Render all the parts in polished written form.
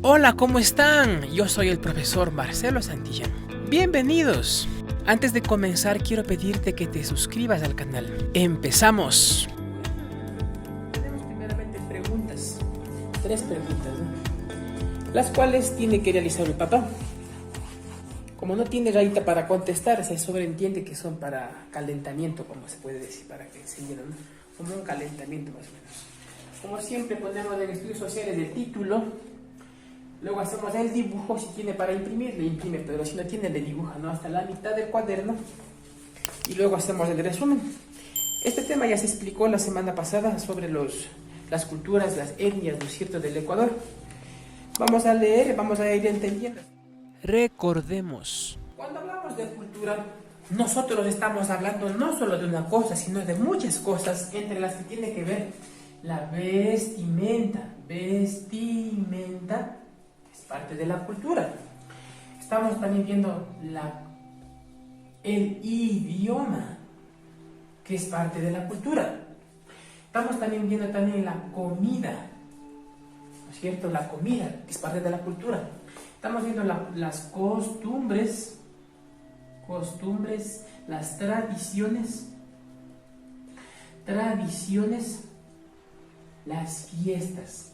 Hola, ¿cómo están? Yo soy el profesor Marcelo Santillán. Bienvenidos. Antes de comenzar, quiero pedirte que te suscribas al canal. ¡Empezamos! Tenemos primeramente preguntas. 3 preguntas, ¿no? Las cuales tiene que realizar el papá. Como no tiene rayita para contestar, se sobreentiende que son para calentamiento, como se puede decir, para que se entienda, ¿no? Como un calentamiento más o menos. Como siempre ponemos en estudios sociales el título. Luego hacemos el dibujo, si tiene para imprimir, le imprime, pero si no tiene, le dibuja, ¿no? Hasta la mitad del cuaderno. Y luego hacemos el resumen. Este tema ya se explicó la semana pasada sobre las culturas, las etnias, ¿no es cierto?, del Ecuador. Vamos a leer, vamos a ir entendiendo. Recordemos. Cuando hablamos de cultura, nosotros estamos hablando no solo de una cosa, sino de muchas cosas, entre las que tiene que ver la vestimenta. Vestimenta es parte de la cultura. Estamos también viendo el idioma, que es parte de la cultura. Estamos también viendo también la comida, ¿no es cierto? La comida, que es parte de la cultura. Estamos viendo las costumbres, las tradiciones, las fiestas.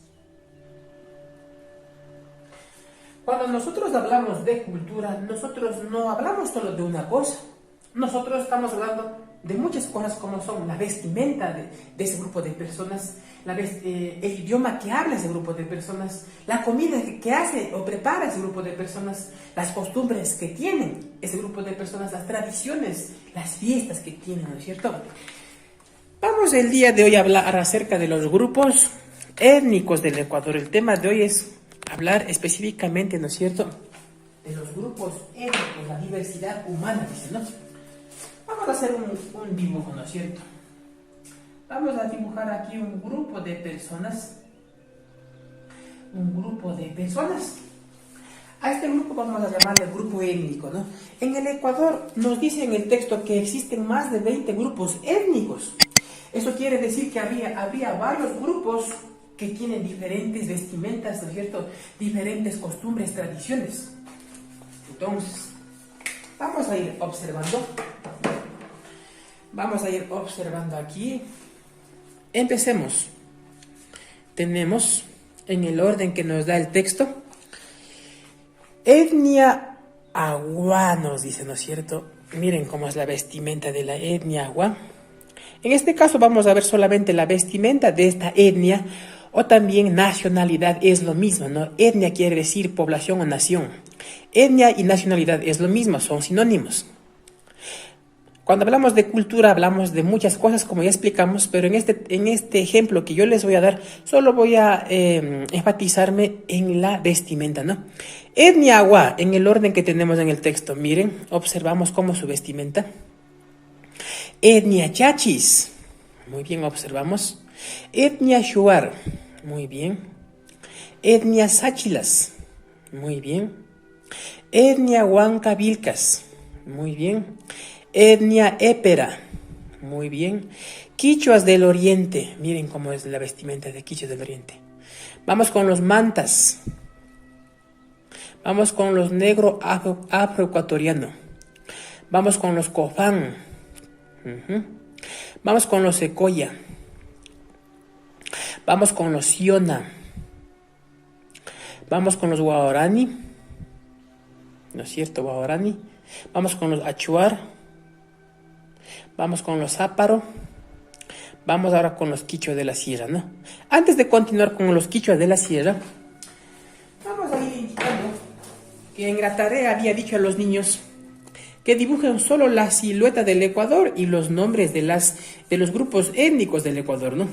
Cuando nosotros hablamos de cultura, nosotros no hablamos solo de una cosa. Nosotros estamos hablando de muchas cosas, como son la vestimenta de ese grupo de personas, el idioma que habla ese grupo de personas, la comida que hace o prepara ese grupo de personas, las costumbres que tienen ese grupo de personas, las tradiciones, las fiestas que tienen, ¿no es cierto? Vamos el día de hoy a hablar acerca de los grupos étnicos del Ecuador. El tema de hoy es hablar específicamente, ¿no es cierto?, de los grupos étnicos, la diversidad humana, dice, ¿no? Vamos a hacer un dibujo, ¿no es cierto? Vamos a dibujar aquí un grupo de personas. A este grupo vamos a llamarle el grupo étnico, ¿no? En el Ecuador nos dice en el texto que existen más de 20 grupos étnicos. Eso quiere decir que había varios grupos que tienen diferentes vestimentas, ¿no es cierto?, diferentes costumbres, tradiciones. Entonces, vamos a ir observando aquí. Empecemos. Tenemos, en el orden que nos da el texto, etnia Agua, nos dice, ¿no es cierto? Miren cómo es la vestimenta de la etnia Agua. En este caso vamos a ver solamente la vestimenta de esta etnia, o también nacionalidad es lo mismo, ¿no? Etnia quiere decir población o nación. Etnia y nacionalidad es lo mismo, son sinónimos. Cuando hablamos de cultura hablamos de muchas cosas, como ya explicamos, pero en este ejemplo que yo les voy a dar, solo voy a enfatizarme en la vestimenta, ¿no? Etnia Agua, en el orden que tenemos en el texto, miren, observamos cómo su vestimenta. Etnia Chachis, muy bien, observamos. Etnia Shuar, muy bien. Etnia Sáchilas, muy bien. Etnia Huancavilcas, muy bien. Etnia Épera, muy bien. Quichuas del Oriente, miren cómo es la vestimenta de Quichuas del Oriente. Vamos con los mantas. Vamos con los negro afroecuatoriano. Vamos con los cofán. Vamos con los secoya. Vamos con los siona. Vamos con los guarani. ¿No es cierto? Guarani. Vamos con los achuar. Vamos con los záparo. Vamos ahora con los quichuas de la sierra, ¿no? Antes de continuar con los quichuas de la sierra, vamos a ir indicando que en la tarea había dicho a los niños que dibujen solo la silueta del Ecuador y los nombres de los grupos étnicos del Ecuador, ¿no?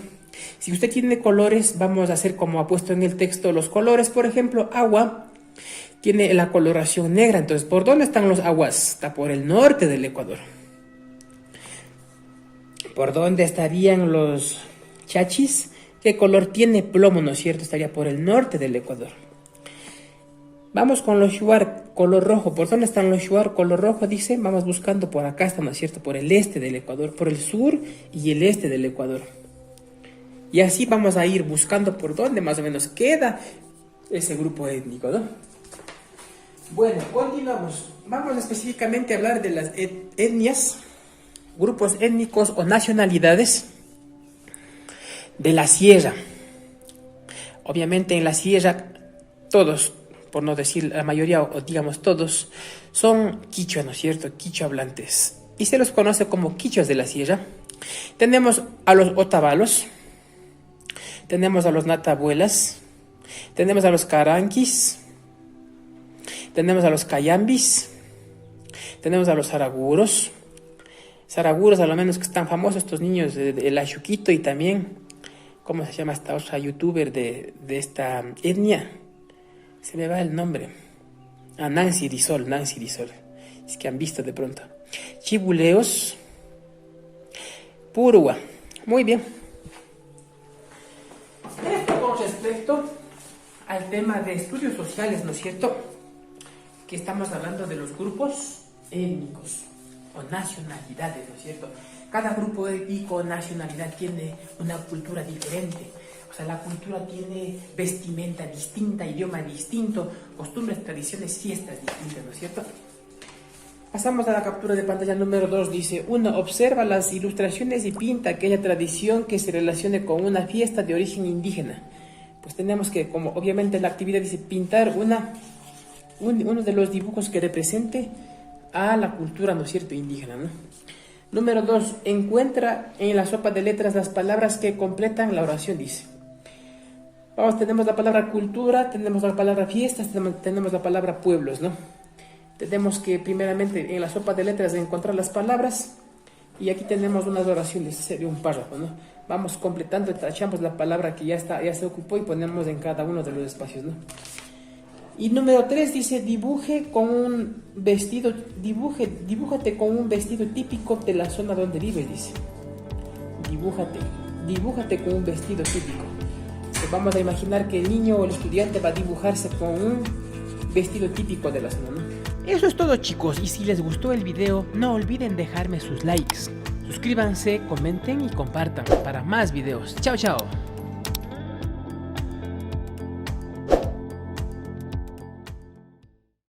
Si usted tiene colores, vamos a hacer como ha puesto en el texto los colores. Por ejemplo, agua tiene la coloración negra. Entonces, ¿por dónde están los aguas? Está por el norte del Ecuador. ¿Por dónde estarían los chachis? ¿Qué color tiene? Plomo, ¿no es cierto? Estaría por el norte del Ecuador. Vamos con los shuar, color rojo. ¿Por dónde están los shuar, color rojo? Dice, vamos buscando por acá, ¿no es cierto? Por el este del Ecuador, por el sur y el este del Ecuador. Y así vamos a ir buscando por dónde más o menos queda ese grupo étnico, ¿no? Bueno, continuamos. Vamos específicamente a hablar de las etnias, grupos étnicos o nacionalidades de la sierra. Obviamente en la sierra todos, por no decir la mayoría o digamos todos, son quichua, ¿no es cierto? Quichua hablantes. Y se los conoce como quichuas de la sierra. Tenemos a los otavalos, tenemos a los natabuelas, tenemos a los caranquis, tenemos a los cayambis, tenemos a los zaraguros. Zaraguros, a lo menos que están famosos estos niños del Ayuquito, y también, ¿cómo se llama esta otra youtuber de esta etnia? Se me va el nombre. Nancy Disol. Es que han visto de pronto. Chibuleos. Purua. Muy bien. Esto con respecto al tema de estudios sociales, ¿no es cierto? Que estamos hablando de los grupos étnicos o nacionalidades, ¿no es cierto? Cada grupo étnico o nacionalidad tiene una cultura diferente. O sea, la cultura tiene vestimenta distinta, idioma distinto, costumbres, tradiciones, fiestas distintas, ¿no es cierto? Pasamos a la captura de pantalla número 2. Dice: 1. Observa las ilustraciones y pinta aquella tradición que se relacione con una fiesta de origen indígena. Pues tenemos que, como obviamente la actividad dice, pintar uno de los dibujos que represente a la cultura, ¿no es cierto?, indígena, ¿no? Número 2. Encuentra en la sopa de letras las palabras que completan la oración, dice. Vamos, tenemos la palabra cultura, tenemos la palabra fiestas, tenemos la palabra pueblos, ¿no? Tenemos que primeramente en la sopa de letras encontrar las palabras, y aquí tenemos unas oraciones, sería un párrafo, ¿no? Vamos completando, tachamos la palabra que ya se ocupó y ponemos en cada uno de los espacios, ¿no? Y número 3 dice: dibújate con un vestido típico de la zona donde vives, dice. Dibújate con un vestido típico. Vamos a imaginar que el niño o el estudiante va a dibujarse con un vestido típico de la zona, ¿no? Eso es todo, chicos, y si les gustó el video, no olviden dejarme sus likes. Suscríbanse, comenten y compartan para más videos. Chao, chao.